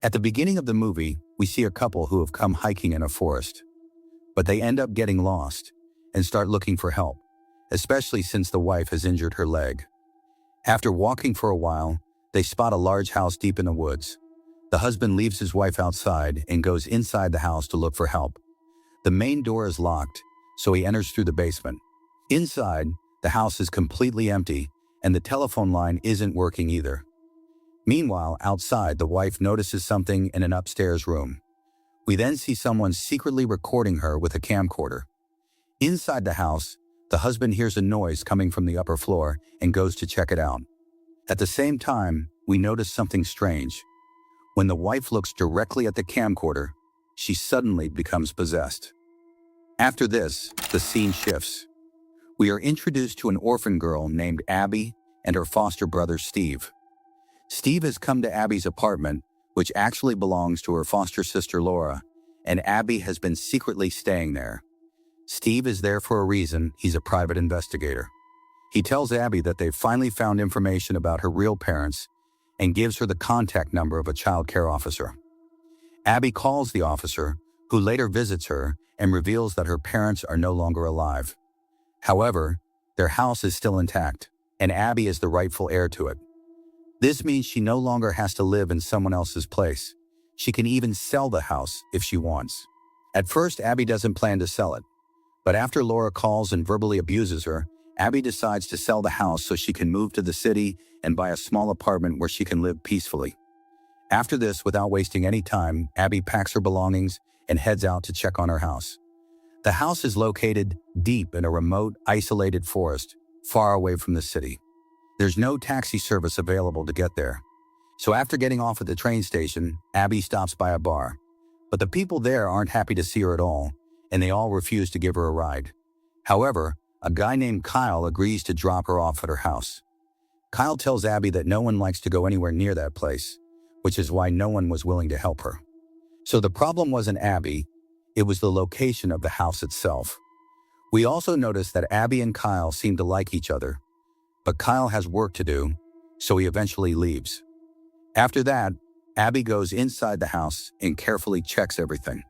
At the beginning of the movie, we see a couple who have come hiking in a forest, but they end up getting lost and start looking for help, especially since the wife has injured her leg. After walking for a while, they spot a large house deep in the woods. The husband leaves his wife outside and goes inside the house to look for help. The main door is locked, so he enters through the basement. Inside, the house is completely empty, and the telephone line isn't working either. Meanwhile, outside, the wife notices something in an upstairs room. We then see someone secretly recording her with a camcorder. Inside the house, the husband hears a noise coming from the upper floor and goes to check it out. At the same time, we notice something strange. When the wife looks directly at the camcorder, she suddenly becomes possessed. After this, the scene shifts. We are introduced to an orphan girl named Abby and her foster brother Steve. Steve has come to Abby's apartment, which actually belongs to her foster sister Laura, and Abby has been secretly staying there. Steve is there for a reason. He's a private investigator. He tells Abby that they've finally found information about her real parents and gives her the contact number of a child care officer. Abby calls the officer, who later visits her and reveals that her parents are no longer alive. However, their house is still intact, and Abby is the rightful heir to it. This means she no longer has to live in someone else's place. She can even sell the house if she wants. At first, Abby doesn't plan to sell it, but after Laura calls and verbally abuses her, Abby decides to sell the house so she can move to the city and buy a small apartment where she can live peacefully. After this, without wasting any time, Abby packs her belongings and heads out to check on her house. The house is located deep in a remote, isolated forest, far away from the city. There's no taxi service available to get there. So after getting off at the train station, Abby stops by a bar. But the people there aren't happy to see her at all, and they all refuse to give her a ride. However, a guy named Kyle agrees to drop her off at her house. Kyle tells Abby that no one likes to go anywhere near that place, which is why no one was willing to help her. So the problem wasn't Abby, it was the location of the house itself. We also noticed that Abby and Kyle seem to like each other, but Kyle has work to do, so he eventually leaves. After that, Abby goes inside the house and carefully checks everything.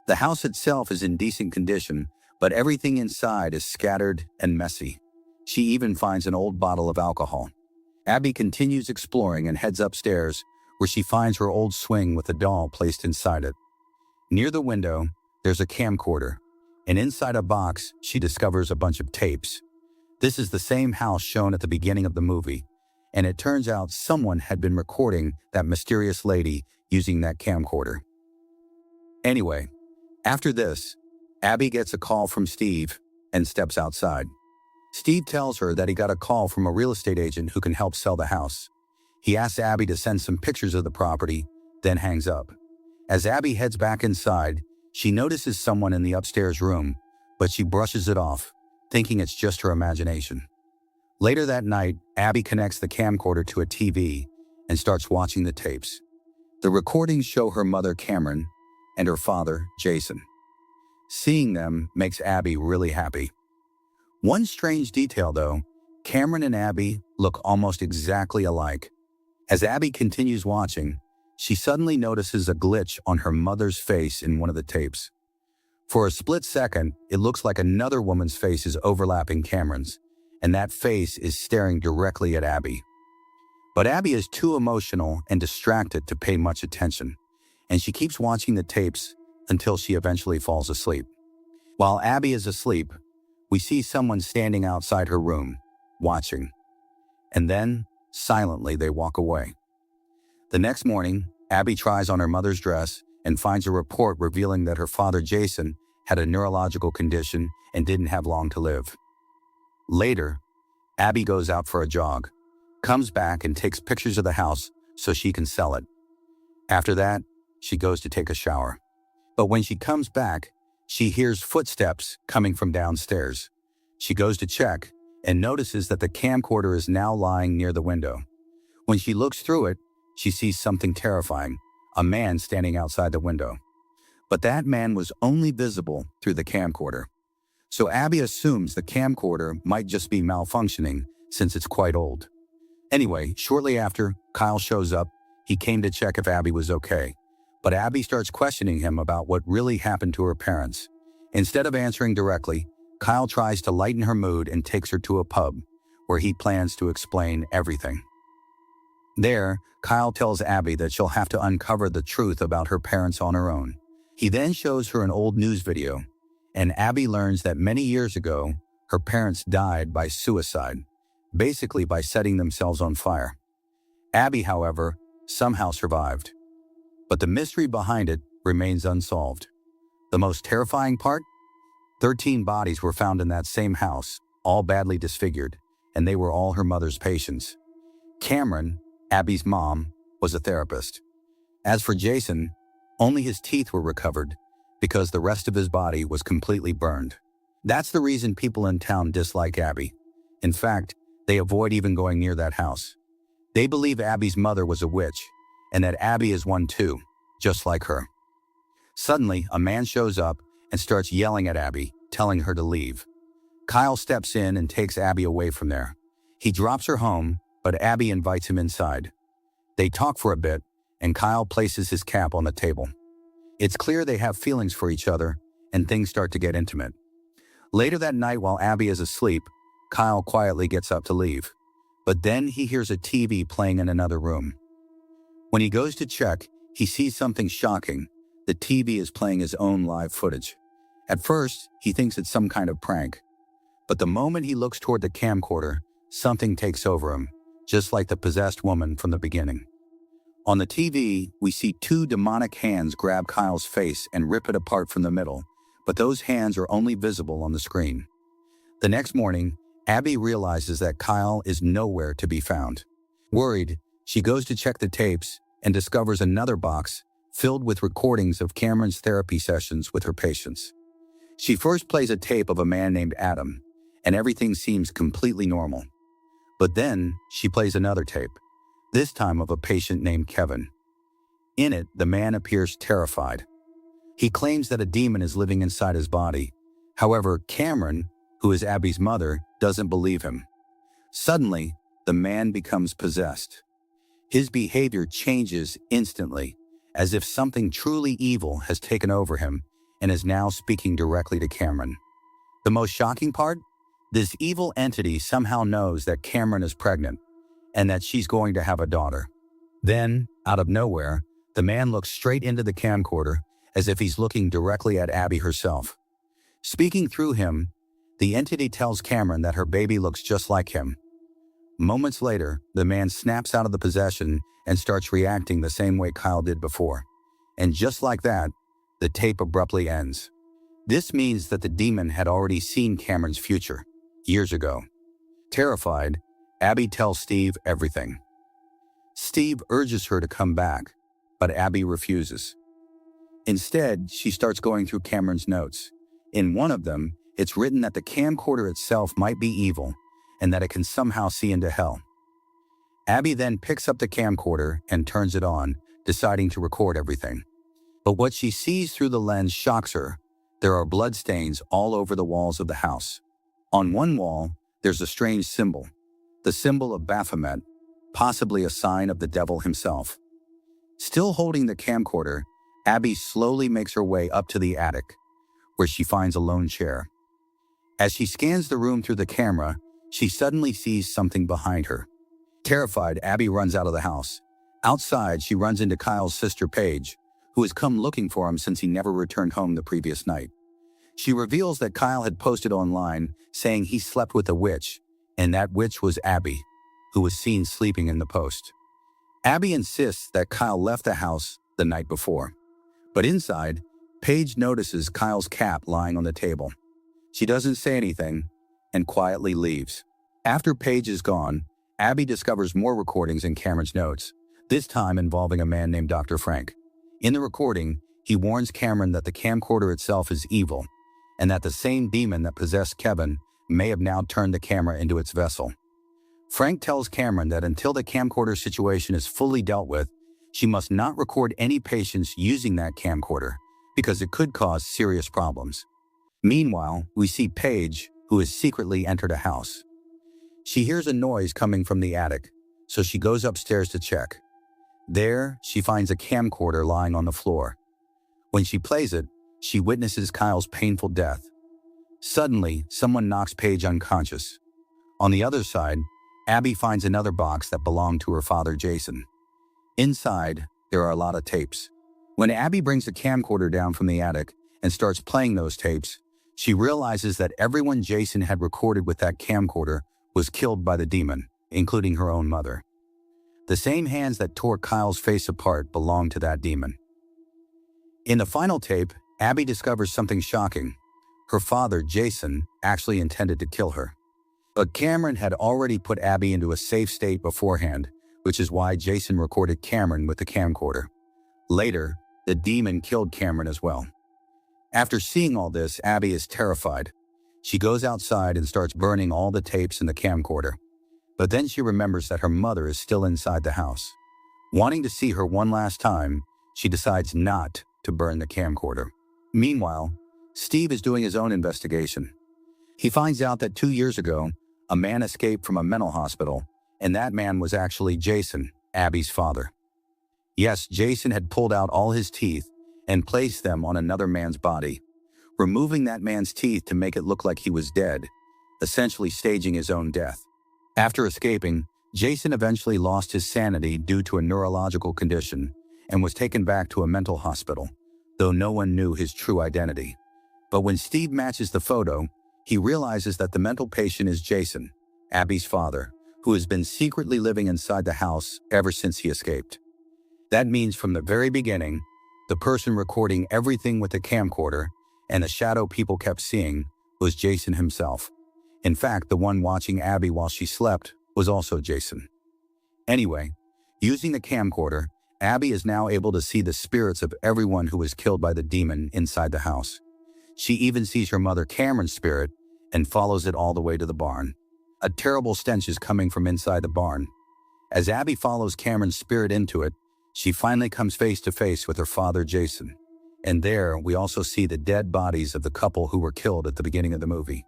The house itself is in decent condition, but everything inside is scattered and messy. She even finds an old bottle of alcohol. Abby continues exploring and heads upstairs, where she finds her old swing with a doll placed inside it. Near the window, there's a camcorder, and inside a box, she discovers a bunch of tapes. This is the same house shown at the beginning of the movie, and it turns out someone had been recording that mysterious lady using that camcorder. Anyway, after this, Abby gets a call from Steve and steps outside. Steve tells her that he got a call from a real estate agent who can help sell the house. He asks Abby to send some pictures of the property, then hangs up. As Abby heads back inside, she notices someone in the upstairs room, but she brushes it off, thinking it's just her imagination. Later that night, Abby connects the camcorder to a TV and starts watching the tapes. The recordings show her mother, Cameron, and her father, Jason. Seeing them makes Abby really happy. One strange detail, though, Cameron and Abby look almost exactly alike. As Abby continues watching, she suddenly notices a glitch on her mother's face in one of the tapes. For a split second, it looks like another woman's face is overlapping Cameron's, and that face is staring directly at Abby. But Abby is too emotional and distracted to pay much attention, and she keeps watching the tapes until she eventually falls asleep. While Abby is asleep, we see someone standing outside her room, watching. And then, silently, they walk away. The next morning, Abby tries on her mother's dress and finds a report revealing that her father, Jason, had a neurological condition and didn't have long to live. Later, Abby goes out for a jog, comes back and takes pictures of the house so she can sell it. After that, she goes to take a shower. But when she comes back, she hears footsteps coming from downstairs. She goes to check and notices that the camcorder is now lying near the window. When she looks through it, she sees something terrifying, a man standing outside the window. But that man was only visible through the camcorder. So Abby assumes the camcorder might just be malfunctioning since it's quite old. Anyway, shortly after, Kyle shows up He came to check if Abby was okay, but Abby starts questioning him about what really happened to her parents. Instead of answering directly, Kyle tries to lighten her mood and takes her to a pub, where he plans to explain everything. There, Kyle tells Abby that she'll have to uncover the truth about her parents on her own. He then shows her an old news video, and Abby learns that many years ago, her parents died by suicide, basically by setting themselves on fire. Abby, however, somehow survived. But the mystery behind it remains unsolved. The most terrifying part? 13 bodies were found in that same house, all badly disfigured, and they were all her mother's patients. Cameron, Abby's mom, was a therapist. As for Jason, only his teeth were recovered because the rest of his body was completely burned. That's the reason people in town dislike Abby. In fact, they avoid even going near that house. They believe Abby's mother was a witch, and that Abby is one too, just like her. Suddenly, a man shows up and starts yelling at Abby, telling her to leave. Kyle steps in and takes Abby away from there. He drops her home, but Abby invites him inside. They talk for a bit, and Kyle places his cap on the table. It's clear they have feelings for each other, and things start to get intimate. Later that night, while Abby is asleep, Kyle quietly gets up to leave. But then he hears a TV playing in another room. When he goes to check, he sees something shocking. The TV is playing his own live footage. At first, he thinks it's some kind of prank. But the moment he looks toward the camcorder, something takes over him, just like the possessed woman from the beginning. On the TV, we see two demonic hands grab Kyle's face and rip it apart from the middle, but those hands are only visible on the screen. The next morning, Abby realizes that Kyle is nowhere to be found. Worried, she goes to check the tapes and discovers another box filled with recordings of Cameron's therapy sessions with her patients. She first plays a tape of a man named Adam, and everything seems completely normal. But then, she plays another tape, this time of a patient named Kevin. In it, the man appears terrified. He claims that a demon is living inside his body. However, Cameron, who is Abby's mother, doesn't believe him. Suddenly, the man becomes possessed. His behavior changes instantly, as if something truly evil has taken over him and is now speaking directly to Cameron. The most shocking part? This evil entity somehow knows that Cameron is pregnant and that she's going to have a daughter. Then, out of nowhere, the man looks straight into the camcorder as if he's looking directly at Abby herself. Speaking through him, the entity tells Cameron that her baby looks just like him. Moments later, the man snaps out of the possession and starts reacting the same way Kyle did before. And just like that, the tape abruptly ends. This means that the demon had already seen Cameron's future, years ago. Terrified, Abby tells Steve everything. Steve urges her to come back, but Abby refuses. Instead, she starts going through Cameron's notes. In one of them, it's written that the camcorder itself might be evil and that it can somehow see into hell. Abby then picks up the camcorder and turns it on, deciding to record everything. But what she sees through the lens shocks her. There are bloodstains all over the walls of the house. On one wall, there's a strange symbol, the symbol of Baphomet, possibly a sign of the devil himself. Still holding the camcorder, Abby slowly makes her way up to the attic, where she finds a lone chair. As she scans the room through the camera, she suddenly sees something behind her. Terrified, Abby runs out of the house. Outside, she runs into Kyle's sister Paige, who has come looking for him since he never returned home the previous night. She reveals that Kyle had posted online saying he slept with a witch, and that witch was Abby, who was seen sleeping in the post. Abby insists that Kyle left the house the night before. But inside, Paige notices Kyle's cap lying on the table. She doesn't say anything and quietly leaves. After Paige is gone, Abby discovers more recordings in Cameron's notes, this time involving a man named Dr. Frank. In the recording, he warns Cameron that the camcorder itself is evil, and that the same demon that possessed Kevin may have now turned the camera into its vessel. Frank tells Cameron that until the camcorder situation is fully dealt with, she must not record any patients using that camcorder, because it could cause serious problems. Meanwhile, we see Paige, who has secretly entered a house. She hears a noise coming from the attic, so she goes upstairs to check. There, she finds a camcorder lying on the floor. When she plays it, she witnesses Kyle's painful death. Suddenly, someone knocks Paige unconscious. On the other side, Abby finds another box that belonged to her father, Jason. Inside, there are a lot of tapes. When Abby brings the camcorder down from the attic and starts playing those tapes, she realizes that everyone Jason had recorded with that camcorder was killed by the demon, including her own mother. The same hands that tore Kyle's face apart belonged to that demon. In the final tape, Abby discovers something shocking. Her father, Jason, actually intended to kill her. But Cameron had already put Abby into a safe state beforehand, which is why Jason recorded Cameron with the camcorder. Later, the demon killed Cameron as well. After seeing all this, Abby is terrified. She goes outside and starts burning all the tapes in the camcorder. But then she remembers that her mother is still inside the house. Wanting to see her one last time, she decides not to burn the camcorder. Meanwhile, Steve is doing his own investigation. He finds out that 2 years ago, a man escaped from a mental hospital, and that man was actually Jason, Abby's father. Yes, Jason had pulled out all his teeth and placed them on another man's body, removing that man's teeth to make it look like he was dead, essentially staging his own death. After escaping, Jason eventually lost his sanity due to a neurological condition and was taken back to a mental hospital, though no one knew his true identity. But when Steve matches the photo, he realizes that the mental patient is Jason, Abby's father, who has been secretly living inside the house ever since he escaped. That means from the very beginning, the person recording everything with the camcorder and the shadow people kept seeing was Jason himself. In fact, the one watching Abby while she slept was also Jason. Anyway, using the camcorder, Abby is now able to see the spirits of everyone who was killed by the demon inside the house. She even sees her mother Cameron's spirit and follows it all the way to the barn. A terrible stench is coming from inside the barn. As Abby follows Cameron's spirit into it, she finally comes face to face with her father Jason. And there, we also see the dead bodies of the couple who were killed at the beginning of the movie.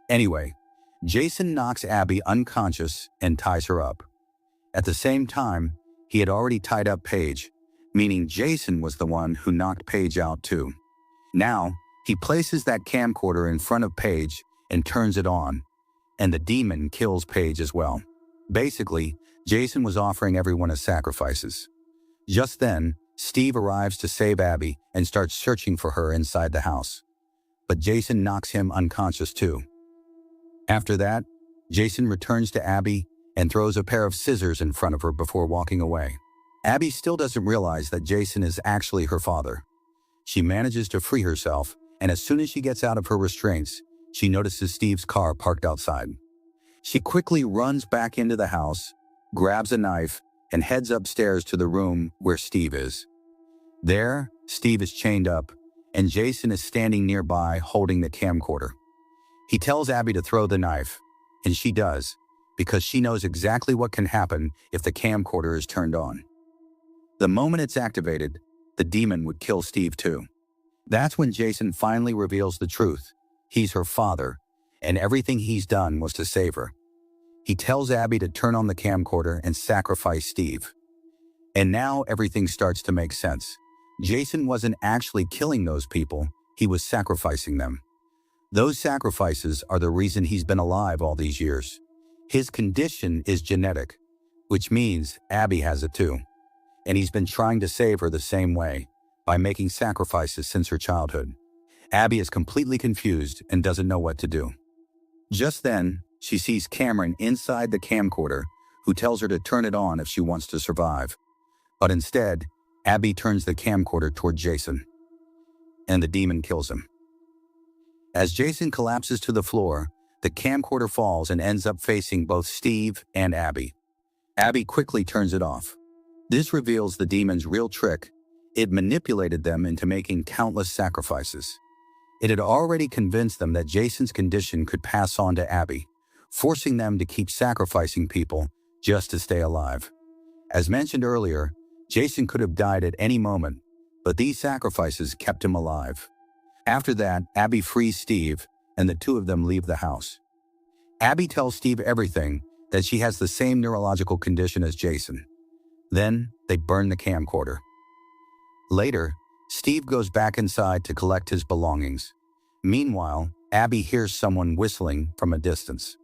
Anyway, Jason knocks Abby unconscious and ties her up. At the same time, he had already tied up Paige, meaning Jason was the one who knocked Paige out too. Now, he places that camcorder in front of Paige and turns it on, and the demon kills Paige as well. Basically, Jason was offering everyone as sacrifices. Just then, Steve arrives to save Abby and starts searching for her inside the house. But Jason knocks him unconscious too. After that, Jason returns to Abby and throws a pair of scissors in front of her before walking away. Abby still doesn't realize that Jason is actually her father. She manages to free herself, and as soon as she gets out of her restraints, she notices Steve's car parked outside. She quickly runs back into the house, grabs a knife, and heads upstairs to the room where Steve is. There, Steve is chained up, and Jason is standing nearby holding the camcorder. He tells Abby to throw the knife, and she does, because she knows exactly what can happen if the camcorder is turned on. The moment it's activated, the demon would kill Steve too. That's when Jason finally reveals the truth. He's her father, and everything he's done was to save her. He tells Abby to turn on the camcorder and sacrifice Steve. And now everything starts to make sense. Jason wasn't actually killing those people, he was sacrificing them. Those sacrifices are the reason he's been alive all these years. His condition is genetic, which means Abby has it too. And he's been trying to save her the same way, by making sacrifices since her childhood. Abby is completely confused and doesn't know what to do. Just then, she sees Cameron inside the camcorder, who tells her to turn it on if she wants to survive. But instead, Abby turns the camcorder toward Jason, and the demon kills him. As Jason collapses to the floor, the camcorder falls and ends up facing both Steve and Abby. Abby quickly turns it off. This reveals the demon's real trick. It manipulated them into making countless sacrifices. It had already convinced them that Jason's condition could pass on to Abby, forcing them to keep sacrificing people just to stay alive. As mentioned earlier, Jason could have died at any moment, but these sacrifices kept him alive. After that, Abby frees Steve, and the two of them leave the house. Abby tells Steve everything, that she has the same neurological condition as Jason. Then, they burn the camcorder. Later, Steve goes back inside to collect his belongings. Meanwhile, Abby hears someone whistling from a distance.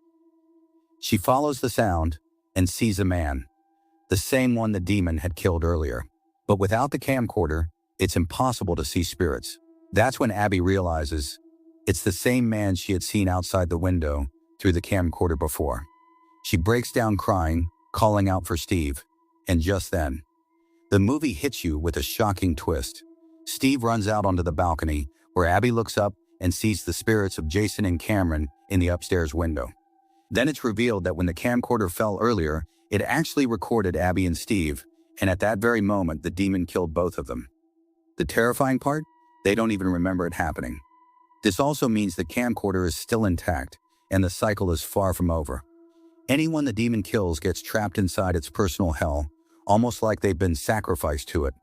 She follows the sound and sees a man, the same one the demon had killed earlier. But without the camcorder, it's impossible to see spirits. That's when Abby realizes it's the same man she had seen outside the window through the camcorder before. She breaks down crying, calling out for Steve, and just then, the movie hits you with a shocking twist. Steve runs out onto the balcony, where Abby looks up and sees the spirits of Jason and Cameron in the upstairs window. Then it's revealed that when the camcorder fell earlier, it actually recorded Abby and Steve, and at that very moment, the demon killed both of them. The terrifying part? They don't even remember it happening. This also means the camcorder is still intact, and the cycle is far from over. Anyone the demon kills gets trapped inside its personal hell, almost like they've been sacrificed to it.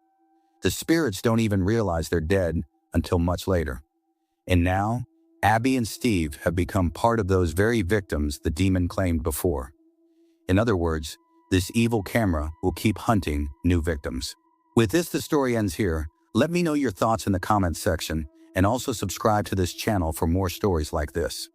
The spirits don't even realize they're dead until much later. And now, Abby and Steve have become part of those very victims the demon claimed before. In other words, this evil camera will keep hunting new victims. With this, the story ends here. Let me know your thoughts in the comments section, and also subscribe to this channel for more stories like this.